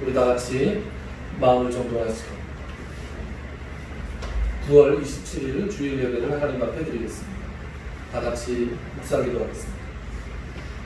우리 다 같이 마음을 정돈하시고 9월 27일 주일 예배를 하나님 앞에 드리겠습니다. 다 같이 묵상기도 하겠습니다.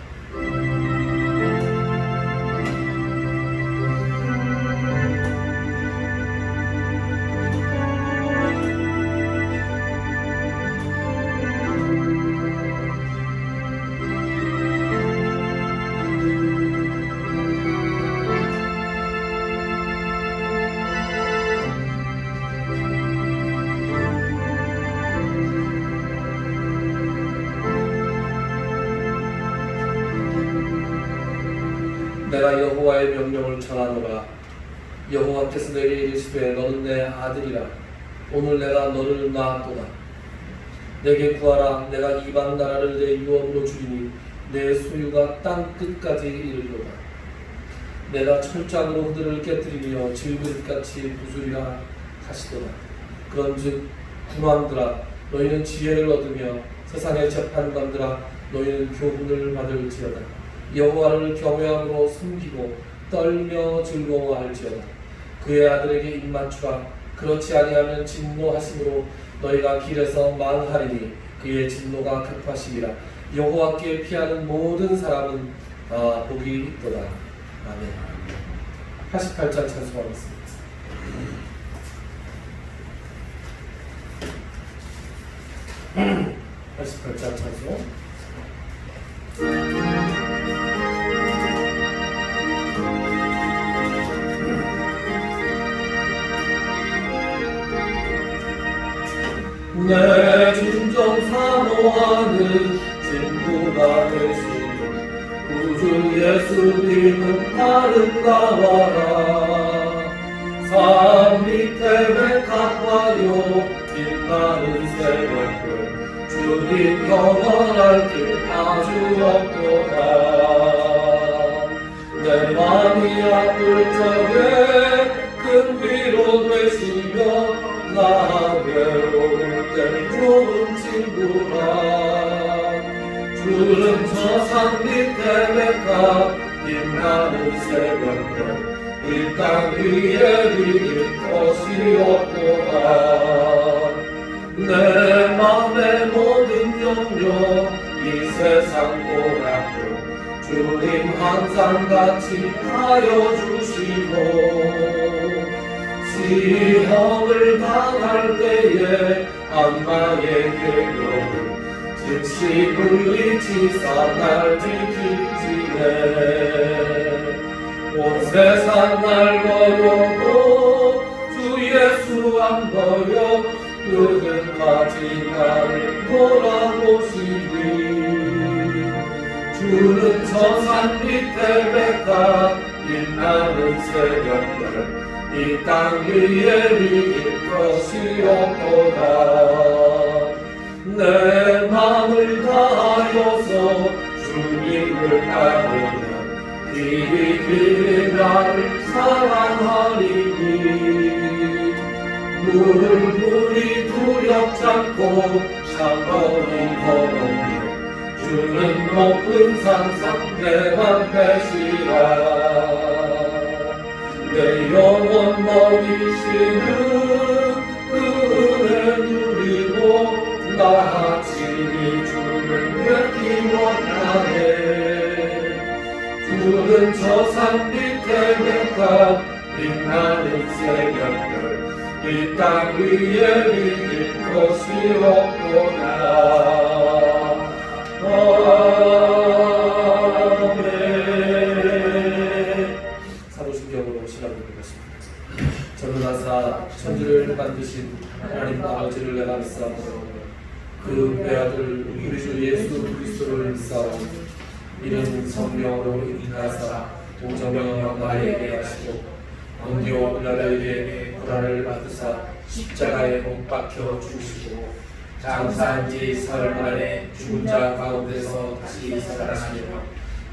내가 여호와의 명령을 전하노라. 여호와께서 내게 이르시되 너는 내 아들이라. 오늘 내가 너를 낳았도다. 내게 구하라. 내가 이방 나라를 내 유업으로 주리니 내 소유가 땅 끝까지 이르리로다. 내가 철장으로 그들을 깨뜨리며 질그릇같이 부수리라 하시도다. 그런즉 군왕들아 너희는 지혜를 얻으며 세상의 재판관들아 너희는 교훈을 받을지어다. 여호와를 경외함으로 섬기고 떨며 즐거워할지어다. 그의 아들에게 입맞추라. 그렇지 아니하면 진노하심으로 너희가 길에서 망하리니 그의 진노가 급하심이라. 여호와께 피하는 모든 사람은 복이 있도다. 아멘. 88장 찬송하겠습니다. 찬송. 내 진정 사모하는 친구가 되시고 구주 예수님은 아름다워라. 산 밑에 백합화요 빛나는 새벽별 주님 영원할 길 아주 없도다. 내 맘이 아플 적에 큰 위로 되시며 나 외로울 땐 좋은 친구라. 주는 저 산 밑에 백합 빛나는 새벽별 이 땅 위에 이길 것이 없도다. 내 맘의 모든 염려 이 세상 고락도 주님 항상 같이 하여 주시고 시험을 당할 때에 악마의 계명을 즉시 물리치사 날 지키시네. 온 세상 날 버려도 주 예수 안 버려 끝까지 나를 돌아보시니. 주는 저 산 밑에 백합 빛나는 새벽별 이 땅 위에 이길 것이 없도다. 내 맘을 다하여서 주님을 따르면 길이 나를 사랑하리니. 물이 두렵지 않고 샤머리 걸어오며 주는 높은 산상 내 방패시라. 내 영혼 먹이시는 그 은혜 누리고 나 친히 주를 뵙기 원하네. 주는 저 산 밑에 백합 빛나는 새벽별 이 땅 위에 이길 것이 없도다. 사도신경으로 시작하겠습니다. 전능하사 천지를 만드신 하나님 아버지를 내가 믿사오며 그 배아들 우리 주 예수 그리스도를 믿사오며 이는 성령으로 인하사 동정명 나에게 하시고 본디오 빌라도에게 고난을 받으사 십자가에 못 박혀 죽으시고 장사한 지 사흘 만에 죽은 자 가운데서 다시 살아나시며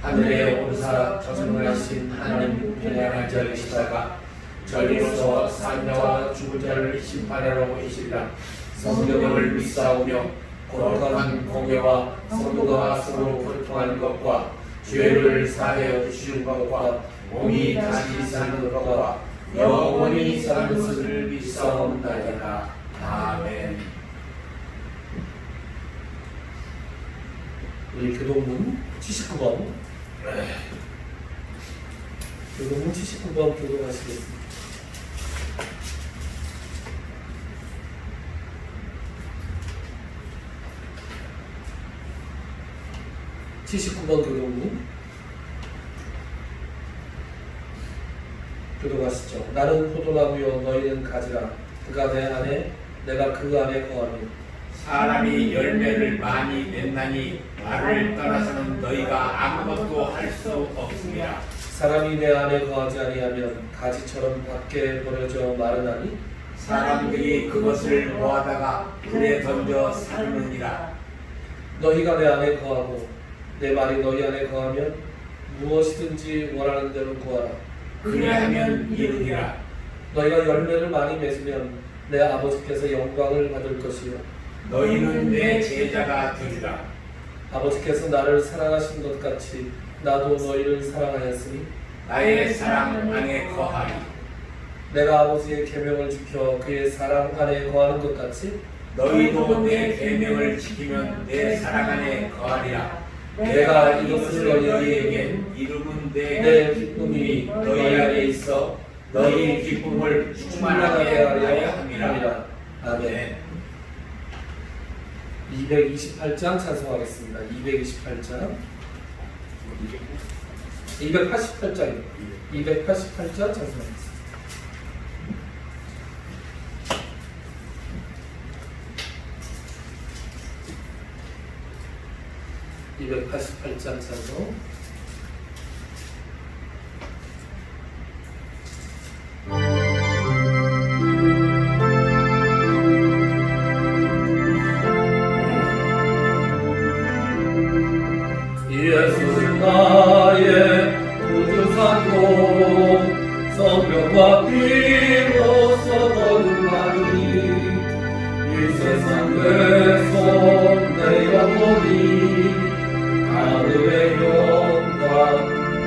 하늘에 오르사 전능하신 하나님 우편에 앉아 계시다가 저리로서 산자와 죽은 자를 심판하러 오시리라. 성령을 믿사오며 거룩한 공예와 성도가 서로 교통하는 것과 죄를 사하여 주시는 것과 몸이 다시 사는 것과 영원히 사는 것을 믿사옵나이다. 아멘. 우리 교동문 79번 교동문 79번 교동하시겠습니다. 교동문 교동하시죠. 나는 포도나무요 너희는 가지라. 그가 내 안에 내가 그 안에 거하니 사람이 열매를 많이 낸다니 나를 따라서는 너희가 아무것도 할 수 없습니다. 사람이 내 안에 거하지 아니하면 가지처럼 밖에 버려져 마르나니 사람들이 그것을 모아다가 불에 던져 삶으니라. 너희가 내 안에 거하고 내 말이 너희 안에 거하면 무엇이든지 원하는 대로 구하라. 그리하면 이루리라. 너희가 열매를 많이 맺으면 내 아버지께서 영광을 받을 것이요 너희는 내 제자가 되리라. 아버지께서 나를 사랑하신 것 같이 나도 너희를 사랑하였으니 나의 사랑 안에 거하리. 내가 아버지의 계명을 지켜 그의 사랑 안에 거하는 것 같이 너희도 내 계명을 지키면 내 사랑 안에 거하리라. 내가 이것을 너희에게 이루면 내 내 기쁨이 너희 안에 있어 너희 기쁨을 충만하게 하려 함이라. 아멘. 228장 찬송하겠습니다. 288장입니다. 288장 찬송하겠습니다. (288장) 찬송. 예수는 나의 구주사도 성령과 피로써 거듭나니 이 세상 외손 내 영혼이 하늘의 영광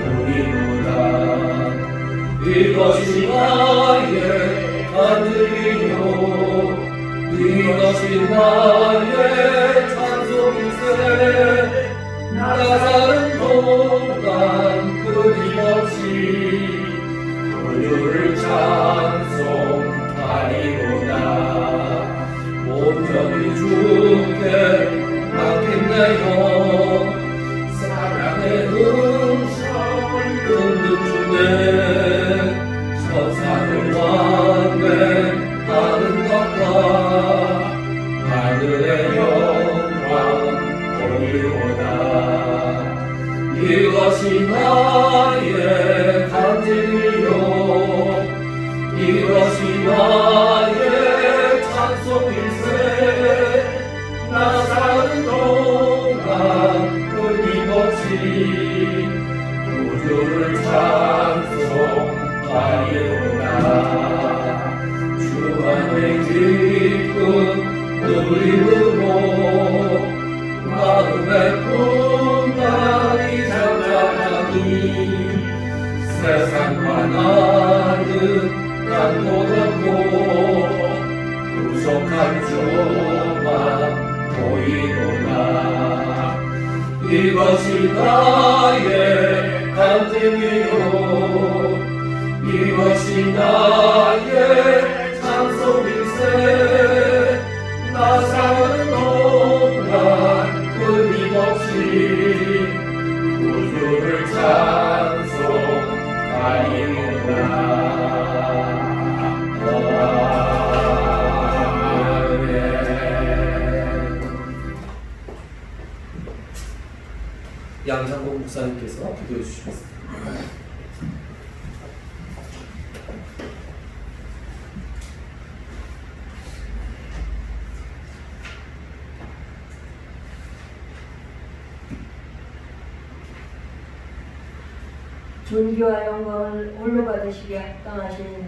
누리노라. 이것이 나의 아들이요 이것이 나의 찬송일세. 나사는 동안 끊임없이 구주를 찬송하리로다. 온전히 주께 맡긴 내 영 사랑의 음성을 듣는 주네. 천사들 완행하는 것과 하늘의 영광 보리로다. 이것이 나의 간증이요 이것이 나의 찬송일세. 나 사는 동안 끊임없이 구주를 찬송하리로다. 주 안에 기쁜 누림으로 마음의 풍랑이 잠잠하니 세상과 나는 난 고맙고 부족한 조만 보이노라. 이것이 나의 간증이요 이것이 나의 찬송일세. 나 사는 동안 끊임없이 구주를 찬송하리로다. 양상국 목사님께서 기도해 주시겠습니다. 존귀와 영광을 홀로 받으시기에 합당하신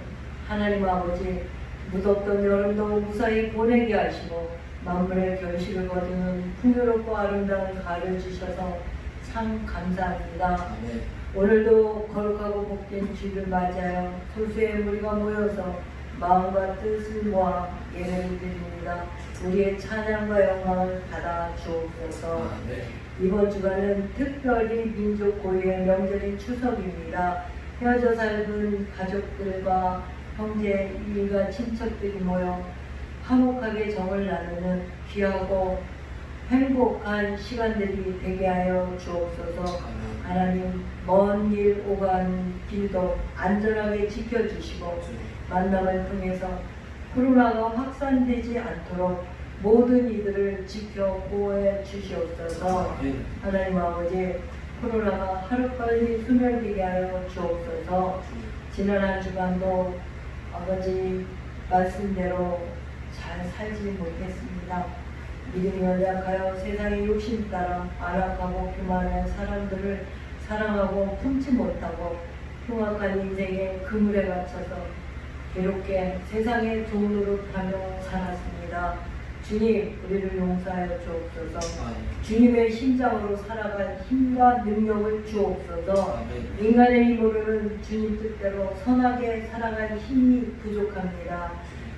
하나님 아버지, 무덥던 여름도 무사히 보내게 하시고 만물의 결실을 거두는 풍요롭고 아름다운 가를 주셔서 참 감사합니다. 아멘. 오늘도 거룩하고 복된 주를 맞이하여 소수의 무리가 모여서 마음과 뜻을 모아 예배를 드립니다. 우리의 찬양과 영광을 받아 주옵소서. 이번 주간은 특별히 민족 고유의 명절인 추석입니다. 헤어져 살던 가족들과 형제, 이가 친척들이 모여 화목하게 정을 나누는 귀하고 행복한 시간들이 되게 하여 주옵소서. 하나님, 먼 길 오가는 길도 안전하게 지켜주시고 만남을 통해서 코로나가 확산되지 않도록 모든 이들을 지켜 보호해 주시옵소서. 하나님 아버지, 코로나가 하루빨리 소멸되게 하여 주옵소서. 지난 한 주간도 아버지 말씀대로 잘 살지 못했습니다. 믿음이 연약하여 세상의 욕심 따라 안악하고 교만한 사람들을 사랑하고 품지 못하고 흉악한 인생의 그물에 갇혀서 괴롭게 세상의 종로로 가며 살았습니다. 주님, 우리를 용서하여 주옵소서. 주님의 심장으로 살아갈 힘과 능력을 주옵소서. 인간의 힘으로는 주님 뜻대로 선하게 살아갈 힘이 부족합니다.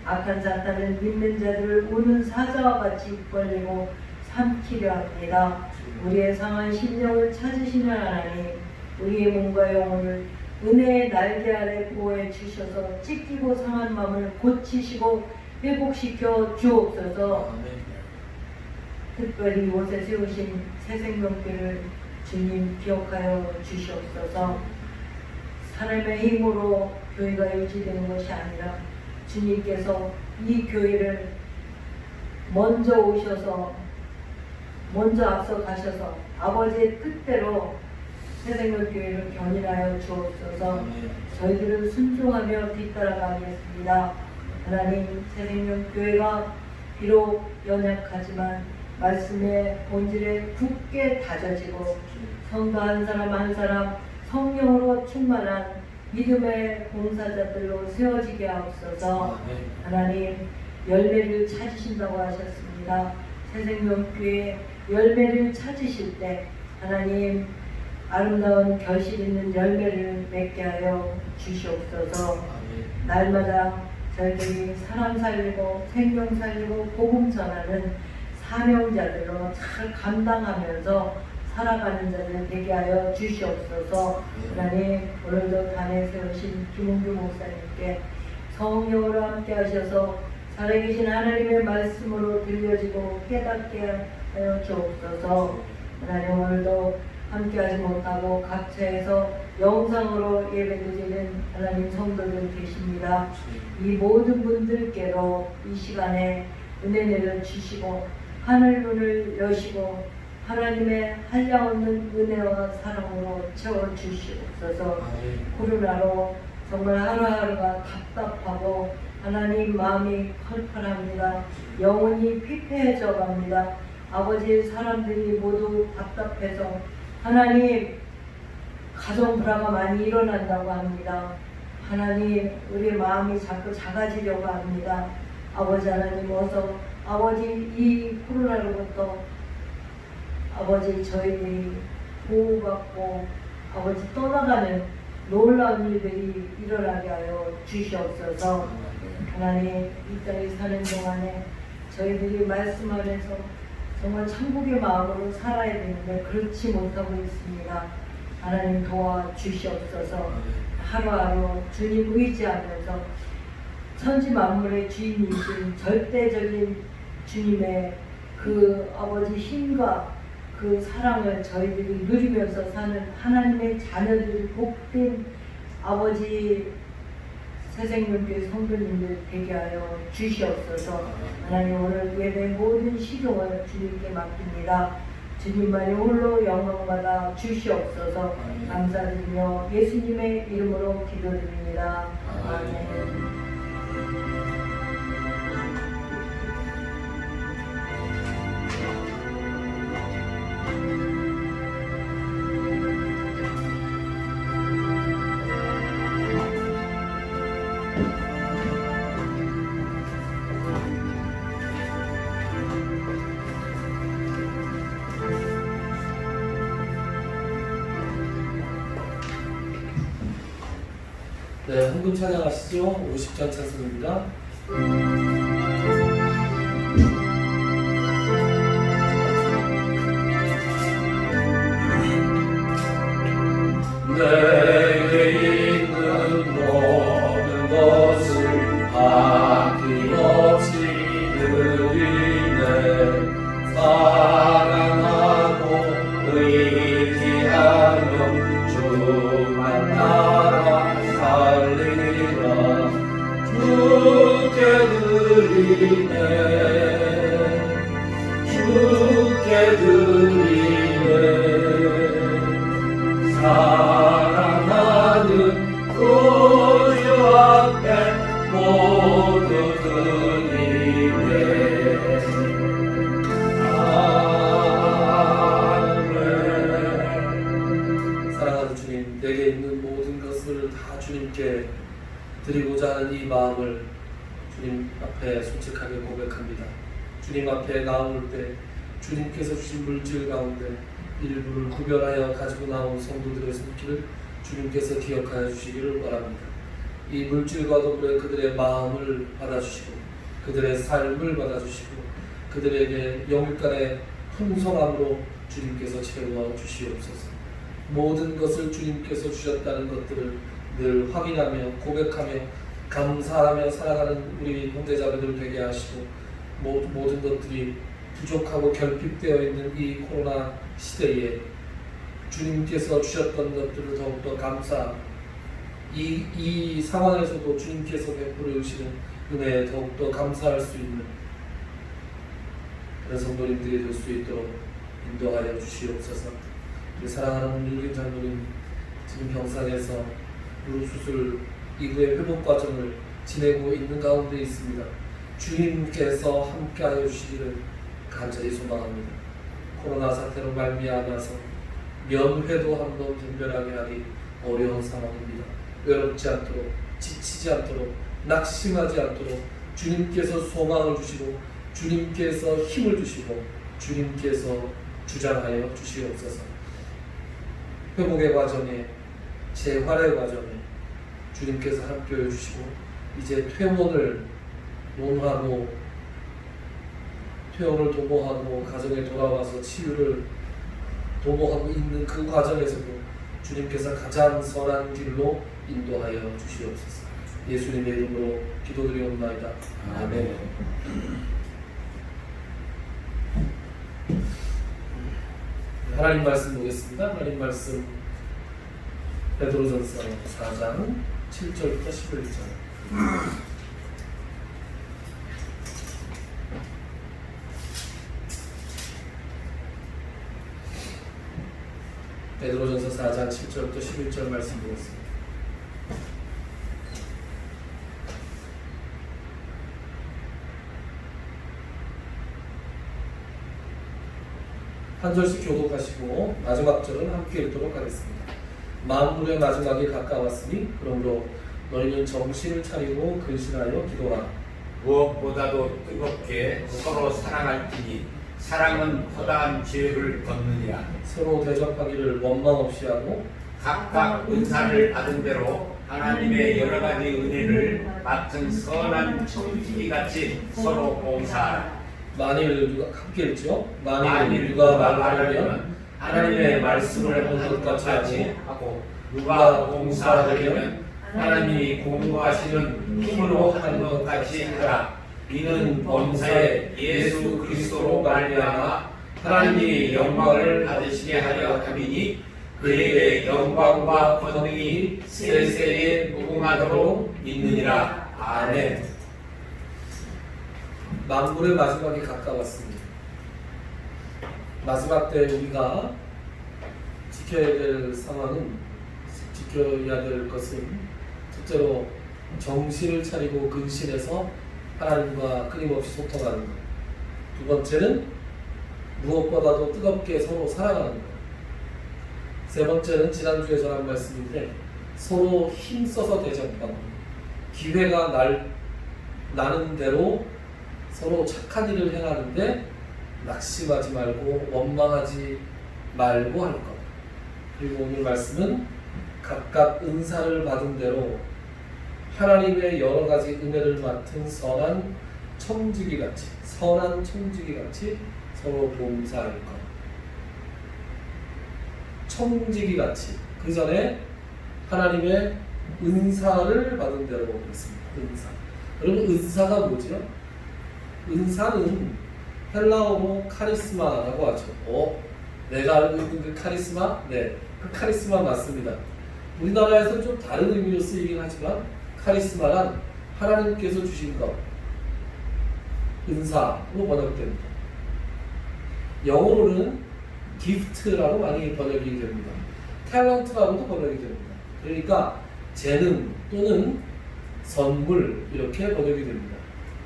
악한 사탄은 믿는 자들을 우는 사자와 같이 벌리고 삼키려 합니다. 우리의 상한 심령을 찾으시는 하나님, 우리의 몸과 영혼을 은혜의 날개 아래 보호해 주셔서 찢기고 상한 마음을 고치시고 회복시켜 주옵소서. 특별히 이곳에 세우신 새생명교를 주님 기억하여 주시옵소서. 사람의 힘으로 교회가 유지되는 것이 아니라 주님께서 이 교회를 먼저 오셔서 먼저 앞서 가셔서 아버지의 뜻대로 새생명교회를 견인하여 주옵소서. 저희들은 순종하며 뒤따라가겠습니다. 하나님, 새생명교회가 비록 연약하지만 말씀의 본질에 굳게 다져지고 성도 한 사람 한 사람 성령으로 충만한 믿음의 봉사자들로 세워지게 하옵소서. 하나님, 열매를 찾으신다고 하셨습니다. 새생명교회 열매를 찾으실 때 하나님, 아름다운 결실 있는 열매를 맺게 하여 주시옵소서. 날마다 저희들이 사람 살리고 생명 살리고 복음 전하는 사명자들로 잘 감당하면서 살아가는 자들 되게 하여 주시옵소서. 하나님, 오늘도 단에 세우신 김은규 목사님께 성령으로 함께 하셔서 살아계신 하나님의 말씀으로 들려지고 깨닫게 하여 주옵소서. 하나님, 오늘도 함께하지 못하고 각처에서 영상으로 예배드리는 하나님 성도들 계십니다. 이 모든 분들께로 이 시간에 은혜 내려주시고 하늘 문을 여시고 하나님의 한량없는 은혜와 사랑으로 채워주시옵소서. 코로나로 정말 하루하루가 답답하고 하나님 마음이 컬컬합니다. 영혼이 피폐해져 갑니다. 아버지, 사람들이 모두 답답해서 하나님, 가정 불화가 많이 일어난다고 합니다. 하나님, 우리의 마음이 자꾸 작아지려고 합니다. 아버지 하나님, 어서 아버지 이 코로나로부터 아버지 저희들이 보호받고 아버지 떠나가는 놀라운 일들이 일어나게 하여 주시옵소서. 하나님, 이 땅에 사는 동안에 저희들이 말씀 안에서 정말 천국의 마음으로 살아야 되는데 그렇지 못하고 있습니다. 하나님, 도와주시옵소서. 하루하루 주님 의지하면서 천지 만물의 주인이신 절대적인 주님의 그 아버지 힘과 그 사랑을 저희들이 누리면서 사는 하나님의 자녀들이 복된 아버지 새생명교회 성도님들 되게 하여 주시옵소서. 하나님, 오늘 예배 모든 시종을 주님께 맡깁니다. 주님만이 홀로 영광받아 주시옵소서. 감사드리며 예수님의 이름으로 기도드립니다. 아멘. 네, 헌금 찬양하시죠. 50전 찬송입니다. 내게 있는 모든 것을 아낌없이 드리네. 사랑하고 의지하며 주만 따라 살리라. 주께 드리네. 주께 드리네. 사랑하는 구주 앞에 모두 드리네. 아멘. 사랑하는 주님, 내게 있는 모든 것을 다 주님께 드리고자 하는 이 마음을 주님 앞에 솔직하게 고백합니다. 주님 앞에 나올 때 주님께서 주신 물질 가운데 일부를 구별하여 가지고 나온 성도들의 손길을 주님께서 기억하여 주시기를 바랍니다. 이 물질과 더불어 그들의 마음을 받아주시고 그들의 삶을 받아주시고 그들에게 영일간의 풍성함으로 주님께서 채워 주시옵소서. 모든 것을 주님께서 주셨다는 것들을 늘 확인하며 고백하며 감사하며 살아가는 우리 형제자매들 되게 하시고 모든 것들이 부족하고 결핍되어 있는 이 코로나 시대에 주님께서 주셨던 것들을 더욱더 감사, 이 상황에서도 주님께서 베풀어 주시는 은혜에 더욱더 감사할 수 있는 그런 성도님들이 될 수 있도록 인도하여 주시옵소서. 우리 사랑하는 윤길 장로님 지금 병상에서 무릎 수술 이후의 회복 과정을 지내고 있는 가운데 있습니다. 주님께서 함께하여 주시기를 간절히 소망합니다. 코로나 사태로 말미암아서 면회도 한번 분별하게 하기 어려운 상황입니다. 외롭지 않도록, 지치지 않도록, 낙심하지 않도록 주님께서 소망을 주시고 주님께서 힘을 주시고 주님께서 주장하여 주시옵소서. 회복의 과정에, 재활의 과정에 주님께서 함께해 주시고 이제 퇴원을 논하고 퇴원을 도모하고 가정에 돌아와서 치유를 도모하고 있는 그 과정에서도 주님께서 가장 선한 길로 인도하여 주시옵소서. 예수님의 이름으로 기도드리옵나이다. 아멘. 하나님 말씀 보겠습니다. 하나님 말씀 베드로전서 4장 7절부터 11절. 베드로전서 4장 7절부터 11절 말씀 보겠습니다. 한 절씩 교독하시고 마지막 절은 함께 읽도록 하겠습니다. 만물의 마지막이 가까웠으니 그러므로 너희는 정신을 차리고 근신하여 기도하라. 무엇보다도 뜨겁게 서로 사랑할지니 사랑은 허다한 죄를 걷느니라. 서로 대접하기를 원망 없이 하고 각각 은사를 받은 대로 하나님의 여러 가지 은혜를 맡은 선한 청지기같이 서로 봉사하라. 만일 누가 함께 읽죠? 만일 누가 말하려면 하나님의 말씀을 하는 것 같이 하고 누가 봉사하려면 하나님이 공부하시는 힘으로 하는 것 같이 하라. 이는 범사에 예수 그리스도로 말미암아 하나님이 영광을 받으시게 하려 함이니 그에게 영광과 권능이 세세에 무궁하도록 있느니라. 아멘. 만물의 마지막이 가까웠습니다. 마지막 때 우리가 지켜야 될 상황은, 지켜야 될 것은 첫째로 정신을 차리고 근신해서 하나님과 끊임없이 소통하는 것. 두 번째는 무엇보다도 뜨겁게 서로 사랑하는 것. 세 번째는 지난주에 전한 말씀인데 서로 힘써서 대접하고 기회가 나는 대로 서로 착한 일을 행하는데 낙심하지 말고 원망하지 말고 할 것. 그리고 오늘 말씀은 각각 은사를 받은 대로 하나님의 여러 가지 은혜를 맡은 선한 청지기 같이 서로 봉사할 것. 청지기 같이 그 전에 하나님의 은사를 받은 대로 있습니다. 은사. 여러분 은사가 뭐죠? 은사는 헬라어로 카리스마라고 하죠. 내가 알고 있는 그 카리스마? 네, 그 카리스마 맞습니다. 우리나라에서는 좀 다른 의미로 쓰이긴 하지만 카리스마란 하나님께서 주신 것, 은사로 번역됩니다. 영어로는 기프트라고 많이 번역이 됩니다. 탤런트라고도 번역이 됩니다. 그러니까 재능 또는 선물 이렇게 번역이 됩니다.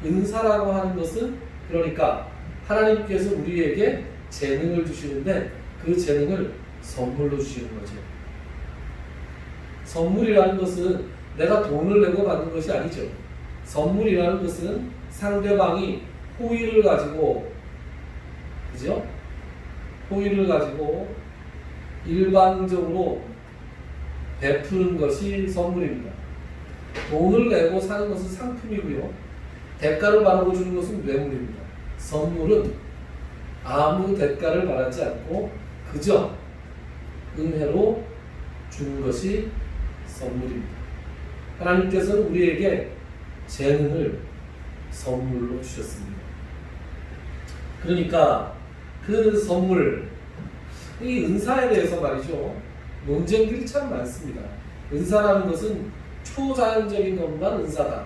은사라고 하는 것은 그러니까 하나님께서 우리에게 재능을 주시는데 그 재능을 선물로 주시는 거죠. 선물이라는 것은 내가 돈을 내고 받는 것이 아니죠. 선물이라는 것은 상대방이 호의를 가지고, 그죠? 호의를 가지고 일반적으로 베푸는 것이 선물입니다. 돈을 내고 사는 것은 상품이고요. 대가를 바라고 주는 것은 뇌물입니다. 선물은 아무 대가를 바라지 않고 그저 은혜로 주는 것이 선물입니다. 하나님께서는 우리에게 재능을 선물로 주셨습니다. 그러니까 그 선물, 이 은사에 대해서 말이죠. 논쟁들이 참 많습니다. 은사라는 것은 초자연적인 것만 은사다.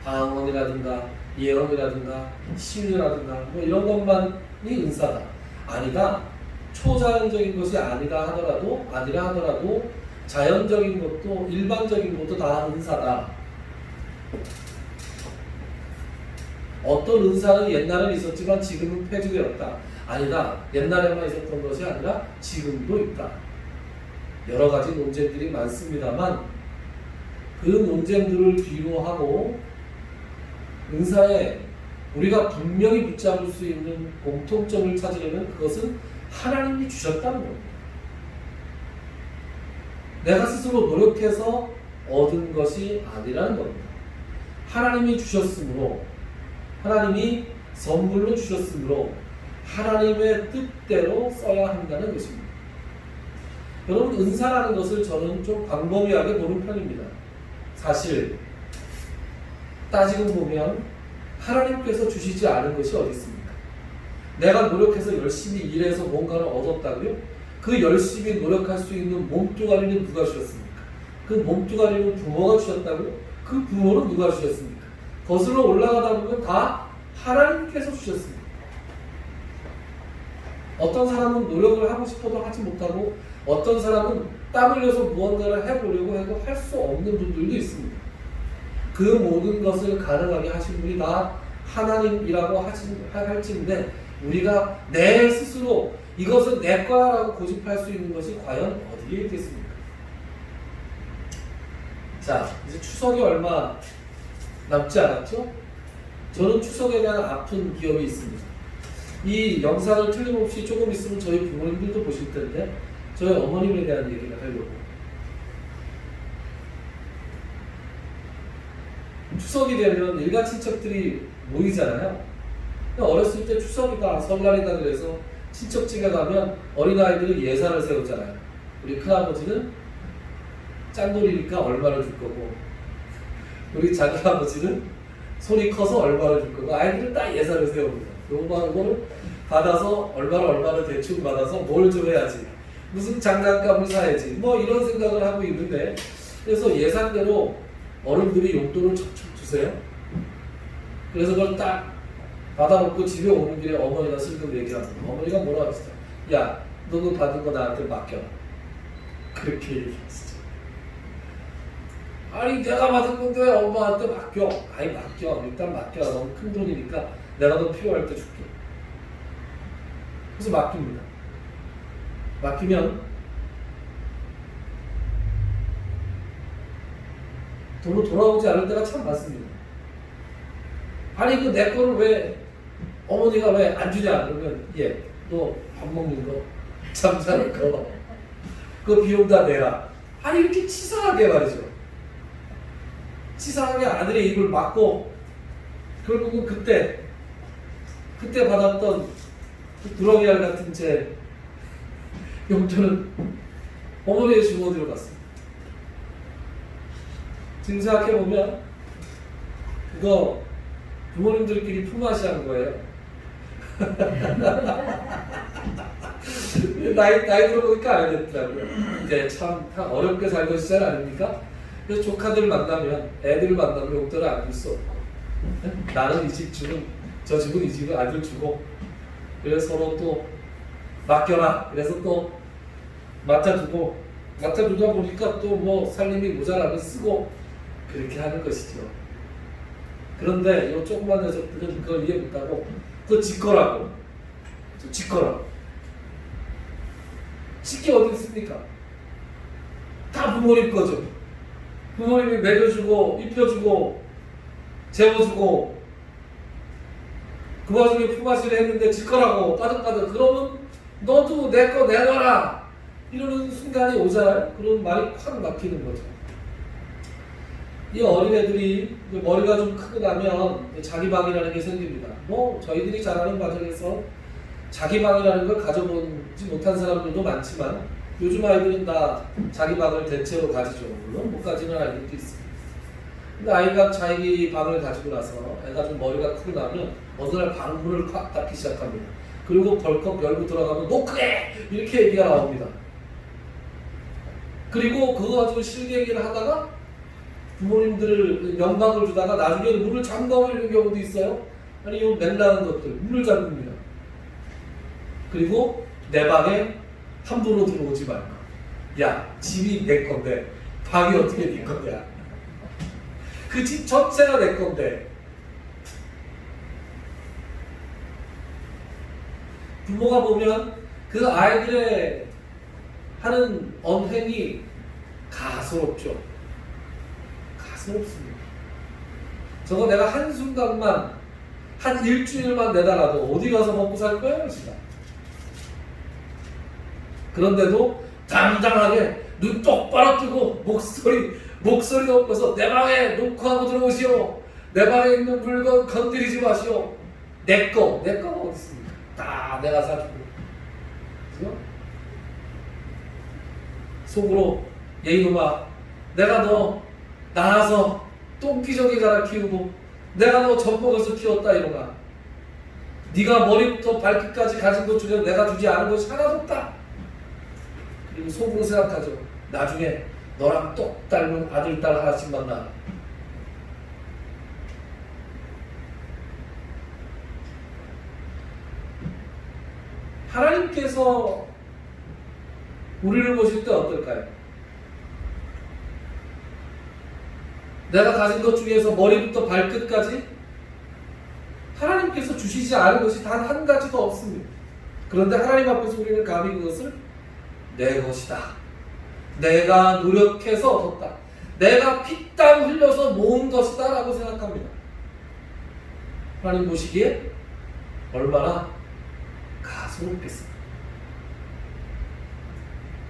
방언이라든가 예언이라든가 신유라든가 뭐 이런 것만이 은사다. 아니다. 초자연적인 것이 아니라 하더라도 자연적인 것도 일반적인 것도 다 은사다. 어떤 은사는 옛날엔 있었지만 지금은 폐지되었다. 아니다. 옛날에만 있었던 것이 아니라 지금도 있다. 여러 가지 논쟁들이 많습니다만 그 논쟁들을 뒤로 하고 은사에 우리가 분명히 붙잡을 수 있는 공통점을 찾으려면 그것은 하나님이 주셨다는 겁니다. 내가 스스로 노력해서 얻은 것이 아니라는 겁니다. 하나님이 주셨으므로, 하나님이 선물로 주셨으므로 하나님의 뜻대로 써야 한다는 것입니다. 여러분, 은사라는 것을 저는 좀 광범위하게 보는 편입니다. 사실 따지고 보면 하나님께서 주시지 않은 것이 어디 있습니까? 내가 노력해서 열심히 일해서 뭔가를 얻었다고요? 그 열심히 노력할 수 있는 몸뚱아리는 누가 주셨습니까? 그 몸뚱아리는 부모가 주셨다고요? 그 부모는 누가 주셨습니까? 거슬러 올라가다 보면 다 하나님께서 주셨습니다. 어떤 사람은 노력을 하고 싶어도 하지 못하고 어떤 사람은 땀 흘려서 무언가를 해보려고 해도 할 수 없는 분들도 있습니다. 그 모든 것을 가능하게 하신 분이 다 하나님이라고 할지인데 우리가 내 스스로 이것은 내 거야라고 고집할 수 있는 것이 과연 어디에 있겠습니까? 자, 이제 추석이 얼마 남지 않았죠? 저는 추석에 대한 아픈 기억이 있습니다. 이 영상을 틀림없이 조금 있으면 저희 부모님들도 보실 텐데 저희 어머님에 대한 얘기를 하려고. 추석이 되면 일가 친척들이 모이잖아요. 어렸을 때 추석이다, 설날이다 그래서 친척집에 가면 어린아이들은 예산을 세우잖아요. 우리 큰아버지는 짠돌이니까 얼마를 줄 거고 우리 작은아버지는 손이 커서 얼마를 줄 거고 아이들은 다 예산을 세웁니다. 요거를 받아서 얼마를 대충 받아서 뭘 좀 해야지, 무슨 장난감을 사야지, 뭐 이런 생각을 하고 있는데 그래서 예산대로 어른들이 용돈을 척척 주세요. 그래서 그걸 딱 받아놓고 집에 오는 길에 어머니가 슬금 얘기합니다. 어머니가 뭐라 하시죠? 야, 너 그 받은 거 나한테 맡겨. 그렇게 얘기했어요. 아니 내가 받은 건데 왜 엄마한테 맡겨? 아니 맡겨. 일단 맡겨. 너무 큰 돈이니까 내가 너 필요할 때 줄게. 그래서 맡깁니다. 맡기면 돈으로 돌아오지 않을 때가 참 많습니다. 아니 그 내 거를 왜 어머니가 왜 안 주냐? 그러면 예, 너 밥 먹는 거, 잠자는 거, 그 비용 다 내라. 아니 이렇게 치사하게 말이죠. 치사하게 아들의 입을 막고 결국은 그때 받았던 그 두렁이알 같은 제 용돈은 어머니의 주머니로 갔습니다. 지금 생각해보면 그거 부모님들끼리 품앗이 한 거예요. 나이 들어보니까 알겠더라고요. 이제 참 다 어렵게 살던 시절 아닙니까? 그래서 조카들 만나면, 애들 만나면 용돈을 안 줄 수 없고, 나는 이 집 주고 저 집은 이 집을 아들 주고, 그래서 서로 또 맡겨라. 그래서 또 맡아주다 보니까 또 뭐 살림이 모자라면 쓰고 그렇게 하는 것이죠. 그런데 이 조그만 녀석들은 그걸 이해 못하고 그거 지거라고. 식기 어디 있습니까? 다 부모님 거죠. 부모님이 먹여주고 입혀주고 재워주고 그 와중에 품앗이를 했는데 지거라고 따뜻따뜻 그러면 너도 내 거 내놔라 이러는 순간이 오잖아요. 그런 말이 확 막히는 거죠. 이 어린애들이 머리가 좀 크고 나면 자기 방이라는 게 생깁니다. 뭐 저희들이 자라는 과정에서 자기 방이라는 걸 가져보지 못한 사람들도 많지만 요즘 아이들은 다 자기 방을 대체로 가지죠. 물론 못 가지는 아이들도 있습니다. 근데 아이가 자기 방을 가지고 나서 애가 좀 머리가 크고 나면 어느 날 방문을 콱 닫기 시작합니다. 그리고 벌컥 열고 들어가면 노크해! 이렇게 얘기가 나옵니다. 그리고 그거 가지고 실갱이를 하다가 부모님들 영광을 주다가 나중에 문을 잠궈버리는 경우도 있어요. 아니 이 맹랑한 것들 문을 잠깁니다. 그리고 내 방에 함부로 들어오지 말고 야 집이 내 건데 방이 어떻게 네 건데야. 그 집 전체가 내 건데. 부모가 보면 그 아이들의 하는 언행이 가소롭죠. 가소롭습니다. 저거 내가 한순간만 한 일주일만 내달아도 어디 가서 먹고 살 거예요 진짜. 그런데도 당당하게 눈 똑바로 뜨고 목소리 높여서 내 방에 놓고 하고 들어오시오. 내 방에 있는 물건 건드리지 마시오. 내 거가 어디 있습니까? 다 내가 사주고. 그죠? 속으로 예이놈아 내가 너 낳아서 똥기저귀 갈아 키우고 내가 너 젖먹어서 키웠다 이놈아. 네가 머리부터 발끝까지 가진 것 중에 내가 주지 않은 것이 하나도 없다. 그리고 속으로 생각하죠. 나중에 너랑 똑 닮은 아들, 딸 하나씩 만나. 하나님께서 우리를 보실 때 어떨까요? 내가 가진 것 중에서 머리부터 발끝까지 하나님께서 주시지 않은 것이 단 한 가지도 없습니다. 그런데 하나님 앞에서 우리는 감히 그것을 내 것이다. 내가 노력해서 얻었다. 내가 피땀 흘려서 모은 것이다 라고 생각합니다. 하나님 보시기에 얼마나 가소롭겠습니까?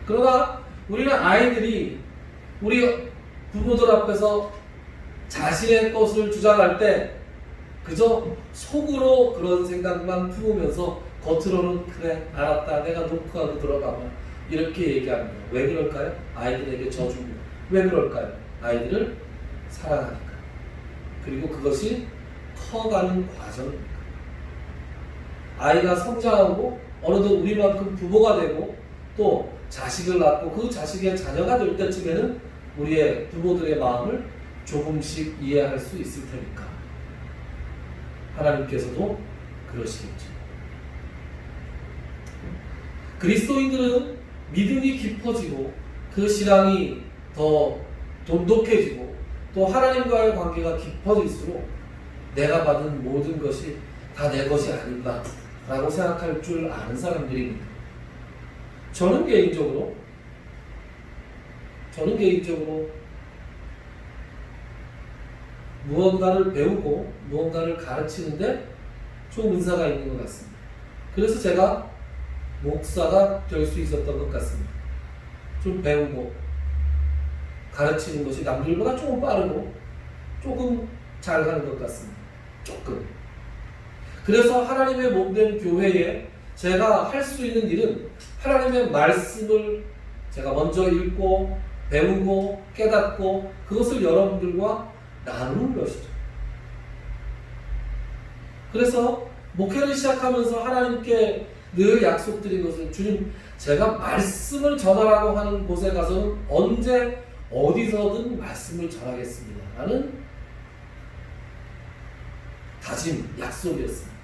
그러나 우리는 아이들이 우리 부모들 앞에서 자신의 것을 주장할 때 그저 속으로 그런 생각만 품으면서 겉으로는 그래 알았다 내가 놓고 하고 들어가면 이렇게 얘기합니다. 왜 그럴까요? 아이들에게 져줍니다. 왜 그럴까요? 아이들을 사랑하니까. 그리고 그것이 커가는 과정입니다. 아이가 성장하고 어느덧 우리만큼 부모가 되고 또 자식을 낳고 그 자식의 자녀가 될 때쯤에는 우리의 부모들의 마음을 조금씩 이해할 수 있을 테니까 하나님께서도 그러시겠죠. 그리스도인들은 믿음이 깊어지고 그 신앙이 더 돈독해지고 또 하나님과의 관계가 깊어질수록 내가 받은 모든 것이 다 내 것이 아닌가 라고 생각할 줄 아는 사람들입니다. 저는 개인적으로 무언가를 배우고 무언가를 가르치는데 좀 은사가 있는 것 같습니다. 그래서 제가 목사가 될 수 있었던 것 같습니다. 좀 배우고 가르치는 것이 남들보다 조금 빠르고 조금 잘 가는 것 같습니다. 조금. 그래서 하나님의 몸된 교회에 제가 할 수 있는 일은 하나님의 말씀을 제가 먼저 읽고 배우고 깨닫고 그것을 여러분들과 나누는 것이죠. 그래서 목회를 시작하면서 하나님께 늘 약속드린 것은 주님, 제가 말씀을 전하라고 하는 곳에 가서는 언제 어디서든 말씀을 전하겠습니다 라는 다짐, 약속이었습니다.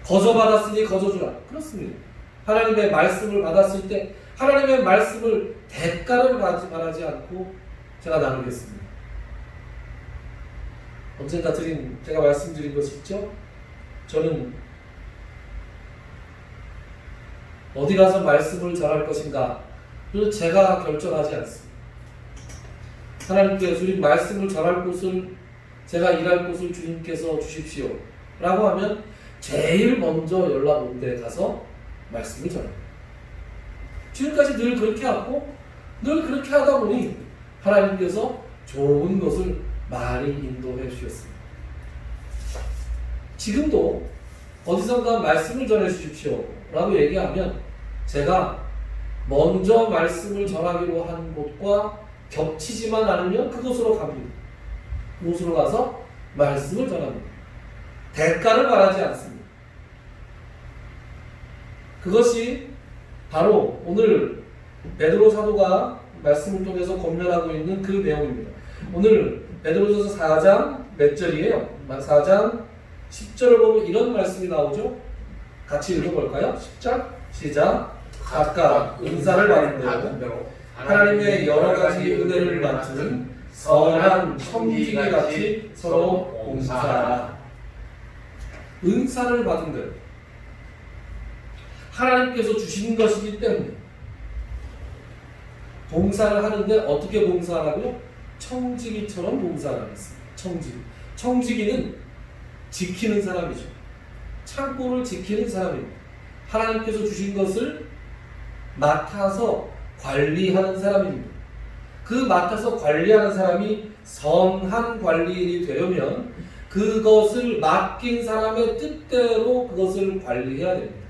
거저받았으니 거저주라. 그렇습니다. 하나님의 말씀을 받았을 때 하나님의 말씀을 대가를 바라지 않고 제가 나누겠습니다. 언젠가 제가 말씀드린 것이 있죠. 저는 어디 가서 말씀을 전할 것인가를 제가 결정하지 않습니다. 하나님께 주님 말씀을 전할 곳을, 제가 일할 곳을 주님께서 주십시오 라고 하면 제일 먼저 연락 온 데 가서 말씀을 전합니다. 지금까지 늘 그렇게 하고 늘 그렇게 하다 보니 하나님께서 좋은 것을 많이 인도해 주셨습니다. 지금도 어디선가 말씀을 전해 주십시오 라고 얘기하면 제가 먼저 말씀을 전하기로 한 곳과 겹치지만 않으면 그곳으로 갑니다. 그곳으로 가서 말씀을 전합니다. 대가를 바라지 않습니다. 그것이 바로 오늘 베드로 사도가 말씀을 통해서 권면하고 있는 그 내용입니다. 오늘 베드로전서 4장 몇 절이에요? 4장 10절을 보면 이런 말씀이 나오죠? 같이 읽어볼까요? 10절 시작. 각각 은사를 받은 대로 하나님의 여러 가지 은혜를 맡은 선한 청지기같이 서로 봉사하라. 은사를 받은 대로 하나님께서 주신 것이기 때문에 봉사를 하는데 어떻게 봉사하라고요? 청지기처럼 봉사를 했습니다. 청지기는 지키는 사람이죠. 창고를 지키는 사람입니다. 하나님께서 주신 것을 맡아서 관리하는 사람입니다. 그 맡아서 관리하는 사람이 선한 관리인이 되려면 그것을 맡긴 사람의 뜻대로 그것을 관리해야 됩니다.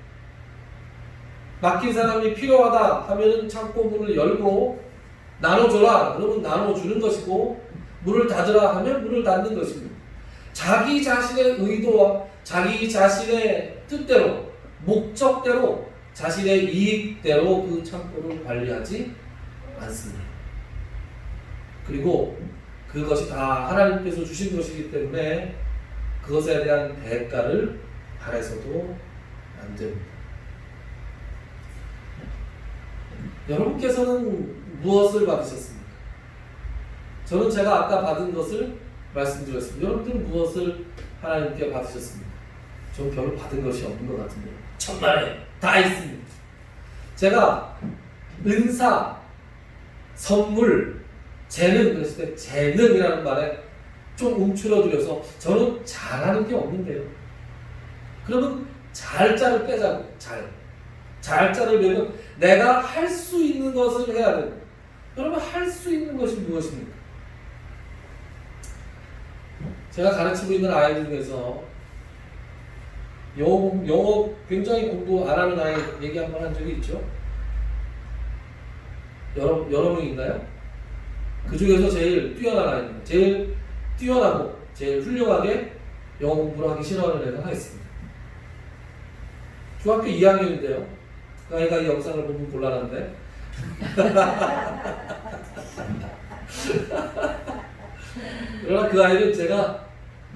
맡긴 사람이 필요하다 하면은 창고 문을 열고 나눠줘라 그러면 나눠주는 것이고, 문을 닫으라 하면 문을 닫는 것입니다. 자기 자신의 의도와 자기 자신의 뜻대로, 목적대로, 자신의 이익대로 그 창고를 관리하지 않습니다. 그리고 그것이 다 하나님께서 주신 것이기 때문에 그것에 대한 대가를 바라서도 안 됩니다. 여러분께서는 무엇을 받으셨습니까? 저는 제가 아까 받은 것을 말씀드렸습니다. 여러분들은 무엇을 하나님께 받으셨습니까? 전 별로 받은 것이 없는 것 같은데요. 천만에 다 있습니다. 제가 은사, 선물, 재능 그랬을 때 재능이라는 말에 좀 움츠러들여서 저는 잘하는 게 없는데요. 그러면 잘자를 빼자고. 잘자를 빼면 내가 할 수 있는 것을 해야 됩니다. 여러분 할 수 있는 것이 무엇입니까? 제가 가르치고 있는 아이들 중에서 영어 굉장히 공부 안 하는 아이 얘기 한번 한 적이 있죠? 여러 명 있나요? 그 중에서 제일 뛰어난 아이입니다. 제일 뛰어나고 제일 훌륭하게 영어 공부를 하기 싫어하는 애가 하나 있습니다. 중학교 2학년인데요. 그 아이가 이 영상을 보면 곤란한데 그러나 그 아이는 제가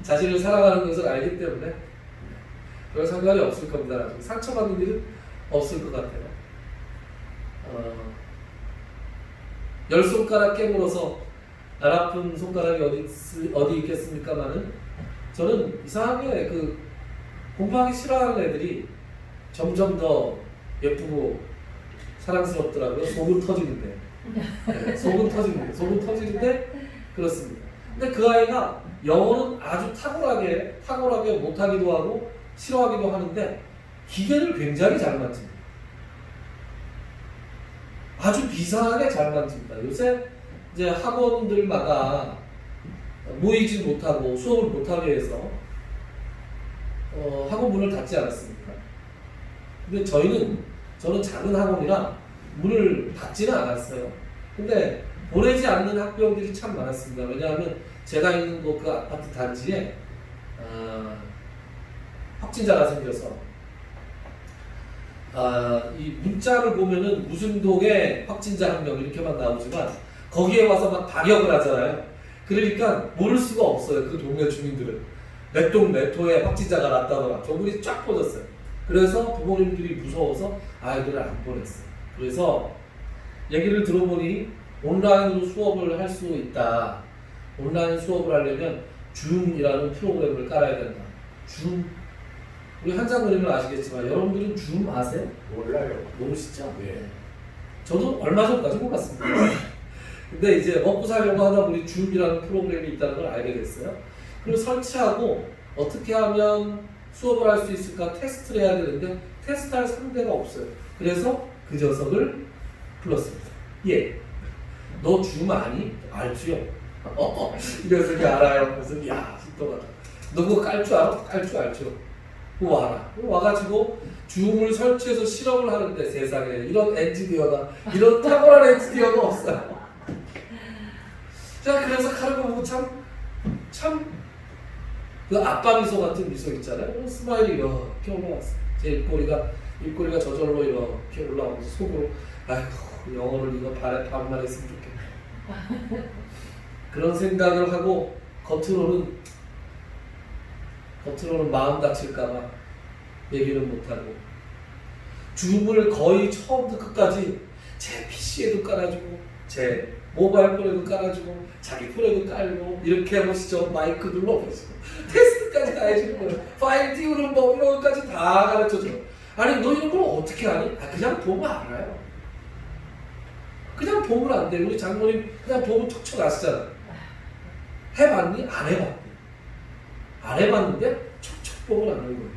자신을 사랑하는 것을 알기 때문에 별 상관이 없을 겁니다. 상처받는 일은 없을 것 같아요. 10손가락 깨물어서 날 아픈 손가락이 어디 있겠습니까마는 저는 이상하게 그 공부하기 싫어하는 애들이 점점 더 예쁘고 사랑스럽더라고요. 속은 터지는데. 네, 속은 터지는데 그렇습니다. 근데 그 아이가 영어는 아주 탁월하게 못하기도 하고 싫어하기도 하는데 기계를 굉장히 잘 만집니다. 아주 비상하게 잘 만집니다. 요새 이제 학원들마다 모이지 못하고 수업을 못하게 해서 학원 문을 닫지 않았습니까? 근데 저는 작은 학원이라 문을 닫지는 않았어요. 근데 보내지 않는 학부형들이 참 많았습니다. 왜냐하면 제가 있는 곳 그 아파트 단지에 확진자가 생겨서 이 문자를 보면은 무슨 동에 확진자 1명 이렇게만 나오지만 거기에 와서 막 방역을 하잖아요. 그러니까 모를 수가 없어요. 그 동네 주민들은 몇 동 몇 호에 확진자가 났다더라. 저분이 쫙 퍼졌어요. 그래서 부모님들이 무서워서 아이들을 안 보냈어요. 그래서 얘기를 들어보니 온라인으로 수업을 할 수 있다. 온라인 수업을 하려면 줌이라는 프로그램을 깔아야 된다. 줌. 우리 한장모님은 아시겠지만 여러분들은 줌 아세요? 몰라요. 모르시죠? 네. 저도 얼마 전까지 몰랐습니다. 근데 이제 먹고 살려고 하다 보니 줌이라는 프로그램이 있다는 걸 알게 됐어요. 그리고 설치하고 어떻게 하면 수업을 할 수 있을까 테스트를 해야 되는데 테스트할 상대가 없어요. 그래서 그 녀석을 불렀습니다. 예, 너 줌 아니? 알지요? 이 녀석이 알아요. 그래서 야, 신통하다. 너 그거 깔 줄 알아? 깔 줄 알죠? 그거 와라. 와가지고 줌을 설치해서 실험을 하는데 세상에 이런 엔지니어가 이런 탁월한 엔지니어가 없어요. 자, 그래서 하는 거 보고 참 그 아빠 미소 같은 미소 있잖아요. 스마일이 이렇게 올라왔어. 제 입꼬리가 저절로 이렇게 올라오면서 속으로 아이고 영어를 이거 반말 했으면 좋겠다. 그런 생각을 하고 겉으로는 마음 다칠까봐 얘기를 못하고 줌을 거의 처음부터 끝까지 제 PC에도 깔아주고 제 모바일 폰에도 깔아주고 자기 폰에도 깔고 이렇게 해보시죠. 마이크 눌러보시고 테스트까지 다 해주는 거예요. 파일 띄우는 법 이런 것까지 다 가르쳐줘요. 아니 너 이런 걸 어떻게 하니? 그냥 보면 알아요. 그냥 보면 안 돼. 우리 장모님 그냥 보면 척척 아시잖아. 해봤니? 안 해봤니? 안 해봤는데 척척 보면 아는 거예요.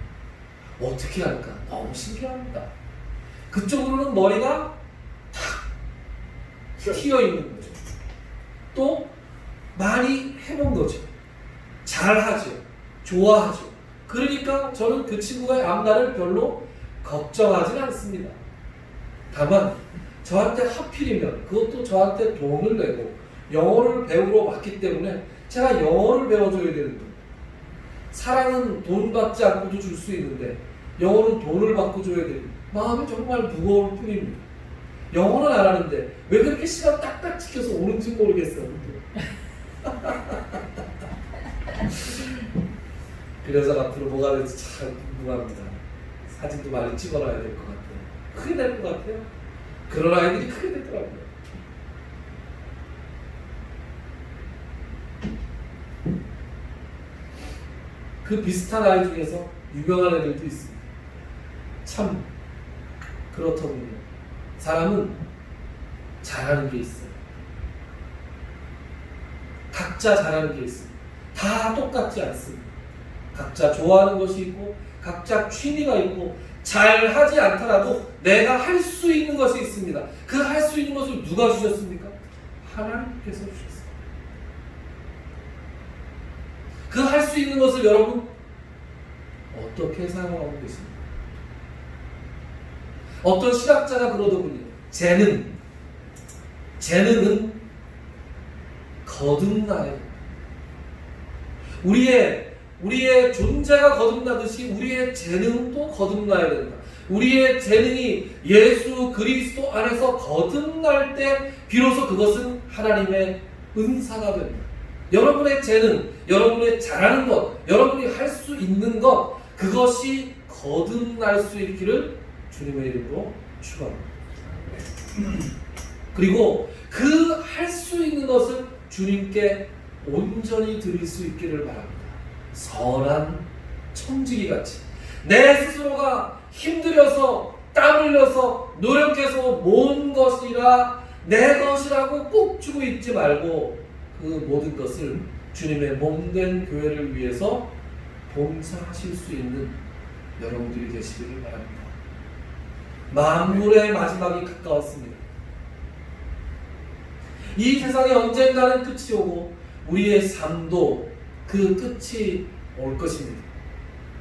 어떻게 할까? 너무 신기합니다. 그쪽으로는 머리가 탁 튀어 있는 거죠. 또 많이 해본 거죠. 잘하죠. 좋아하죠. 그러니까 저는 그 친구의 앞날을 별로 걱정하진 않습니다. 다만 저한테 하필이면 그것도 저한테 돈을 내고 영어를 배우러 왔기 때문에 제가 영어를 배워줘야 되는 거예요. 사랑은 돈 받지 않고도 줄 수 있는데 영어는 돈을 받고 줘야 되는 마음이 정말 무거울 뿐입니다. 영어는 안 하는데 왜 그렇게 시간 딱딱 지켜서 오는지 모르겠어요. 그래서 앞으로 뭐가 될지 참 궁금합니다. 사진도 많이 찍어놔야 될 것 같아요. 크게 될 것 같아요. 그런 아이들이 크게 되더라고요. 그 비슷한 아이 중에서 유명한 애들도 있습니다. 참 그렇더군요. 사람은 잘하는 게 있어요. 각자 잘하는 게 있습니다. 다 똑같지 않습니다. 각자 좋아하는 것이 있고 각자 취미가 있고 잘하지 않더라도 내가 할 수 있는 것이 있습니다. 그 할 수 있는 것을 누가 주셨습니까? 하나님께서 주셨습니다. 그 할 수 있는 것을 여러분 어떻게 사용하고 계십니까? 어떤 신학자가 그러더군요. 재능은 거듭나야 됩니다. 우리의 존재가 거듭나듯이 우리의 재능도 거듭나야 된다. 우리의 재능이 예수 그리스도 안에서 거듭날 때 비로소 그것은 하나님의 은사가 됩니다. 여러분의 재능, 여러분의 잘하는 것, 여러분이 할 수 있는 것, 그것이 거듭날 수 있기를 주님의 이름으로 축원합니다. 그리고 그 할 수 있는 것을 주님께 온전히 드릴 수 있기를 바랍니다. 선한 청지기 같이 내 스스로가 힘들여서 땀 흘려서 노력해서 모은 것이라 내 것이라고 꼭 주고 있지 말고 그 모든 것을 주님의 몸된 교회를 위해서 봉사하실 수 있는 여러분들이 되시기를 바랍니다. 만물의 마지막이 가까웠습니다. 이 세상에 언젠가는 끝이 오고 우리의 삶도 그 끝이 올 것입니다.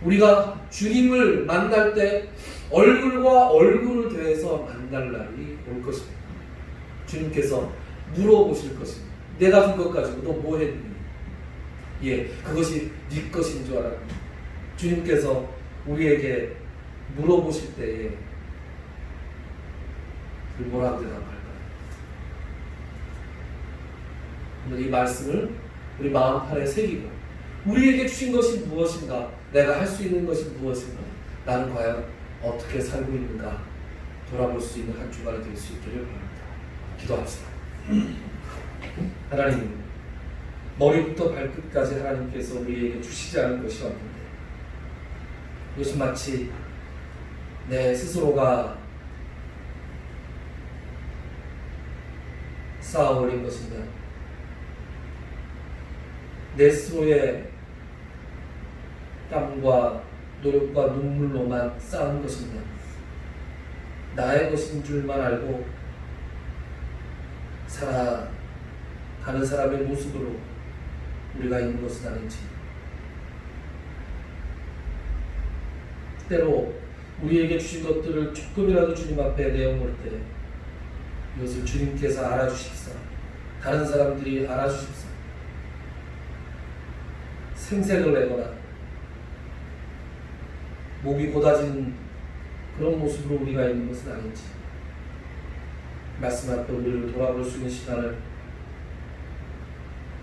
우리가 주님을 만날 때 얼굴과 얼굴을 대해서 만날 날이 올 것입니다. 주님께서 물어보실 것입니다. 내가 준 것 가지고 너 뭐 했니? 예, 그것이 네 것인 줄 알았는데 주님께서 우리에게 물어보실 때에 뭐라고 대답할까요? 오늘 이 말씀을 우리 마음판에 새기고 우리에게 주신 것이 무엇인가? 내가 할 수 있는 것이 무엇인가? 나는 과연 어떻게 살고 있는가? 돌아볼 수 있는 한 주간이 될 수 있기를 바랍니다. 기도합시다. 하나님, 머리부터 발끝까지 하나님께서 우리에게 주시지 않은 것이 없는데 이것이 마치 내 스스로가 쌓아올린 것이며 내 스스로의 땀과 노력과 눈물로만 쌓은 것이며 나의 것인 줄만 알고 살아가는 사람의 모습으로 우리가 있는 것은 아닌지, 때로 우리에게 주신 것들을 조금이라도 주님 앞에 내어놓을 때 이것을 주님께서 알아주십사, 다른 사람들이 알아주십사, 생색을 내거나 목이 고다진 그런 모습으로 우리가 있는 것은 아닌지, 말씀 앞에 우리를 돌아볼 수 있는 시간을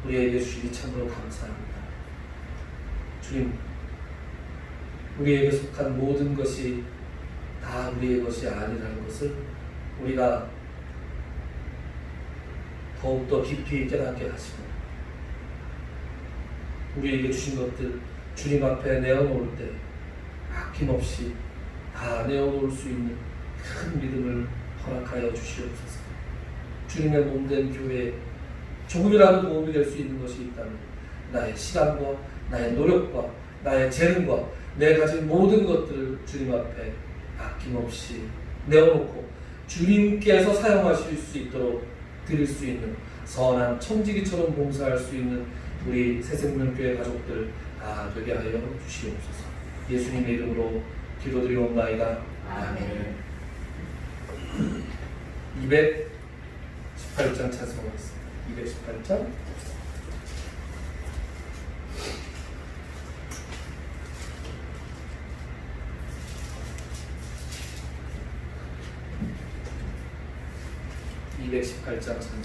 우리에게 주시기 참으로 감사합니다. 주님, 우리에게 속한 모든 것이 다 우리의 것이 아니라는 것을 우리가 더욱더 깊이 깨닫게 하시고, 우리에게 주신 것들 주님 앞에 내어놓을 때 아낌없이 다 내어놓을 수 있는 큰 믿음을 허락하여 주시옵소서. 주님의 몸된 교회에 조금이라도 도움이 될 수 있는 것이 있다면 나의 시간과 나의 노력과 나의 재능과 내 가진 모든 것들을 주님 앞에 아낌없이 내어놓고 주님께서 사용하실 수 있도록 드릴 수 있는 선한 청지기처럼 봉사할 수 있는 우리 새생명교회 가족들 다 되게 하여 주시옵소서. 예수님의 이름으로 기도드리옵나이다. 아멘. 218장 찬송하겠습니다. 218장. 찬송.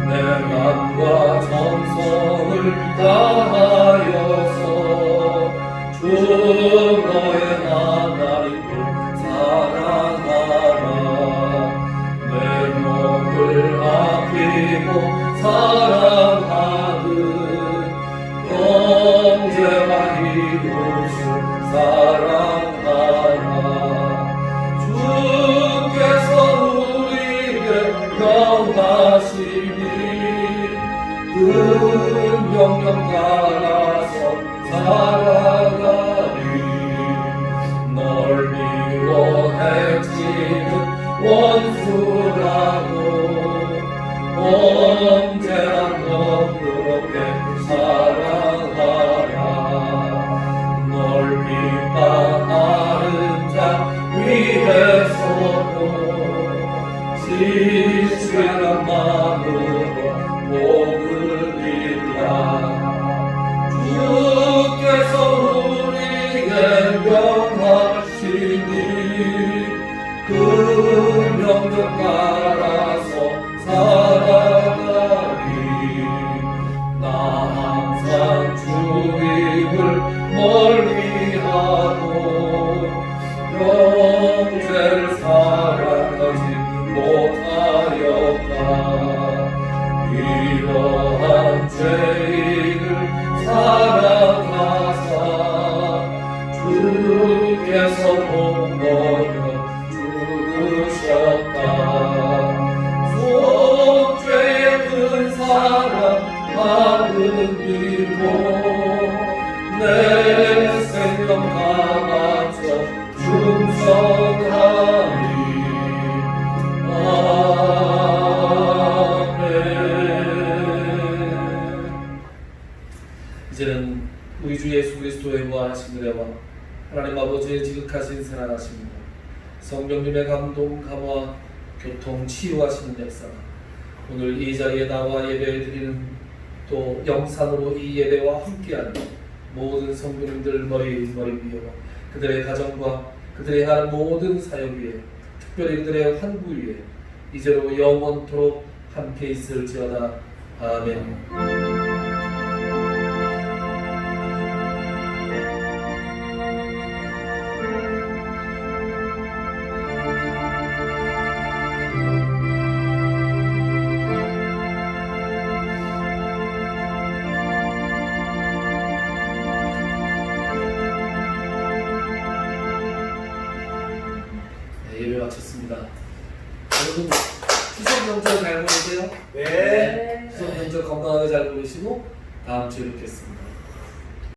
내 맘과 정성을 다하여서 주 너의 하나님을 사랑하라. 내 몸을 아끼고 사랑하듯 형제와 이웃을 사랑하라. 주께서 우리에게 명하시니 그 명령 따라서 살아가리. 널 미워 해치는 원수라고 언제나 너그럽게 사랑하라. 널 비판하는 자 위에서도 지체한 마음으로 목을 빌라. 주께서 우리에게 명하시니 그 명령 따라서 살아가리. 나 항상 주님을 멀리하고 형제를 사랑하지 못하였다. 이러한 죄인을 사랑하사 주께서 공로여 죽으셨다. 속죄의 큰 사랑 내 생명 감아줘 충성하리. 아멘. 이제는 우리 주 예수 그리스도의 무한하신 은혜와 하나님 아버지의 지극하신 사랑하심과 성령님의 감동, 감화, 교통, 치유하시는 역사가 오늘 이 자리에 나와 예배 드리는 또 영상으로 이 예배와 함께하는 모든 성도님들 머리 위에 그들의 가정과 그들의 하는 모든 사역 위에 특별히 그들의 환부 위에 이제로 영원토록 함께 있을지어다. 아멘. 예배 마쳤습니다. 여러분 추석 명절 잘 보내세요. 네. 추석 명절 건강하게 잘 보내시고 다음 주에 뵙겠습니다.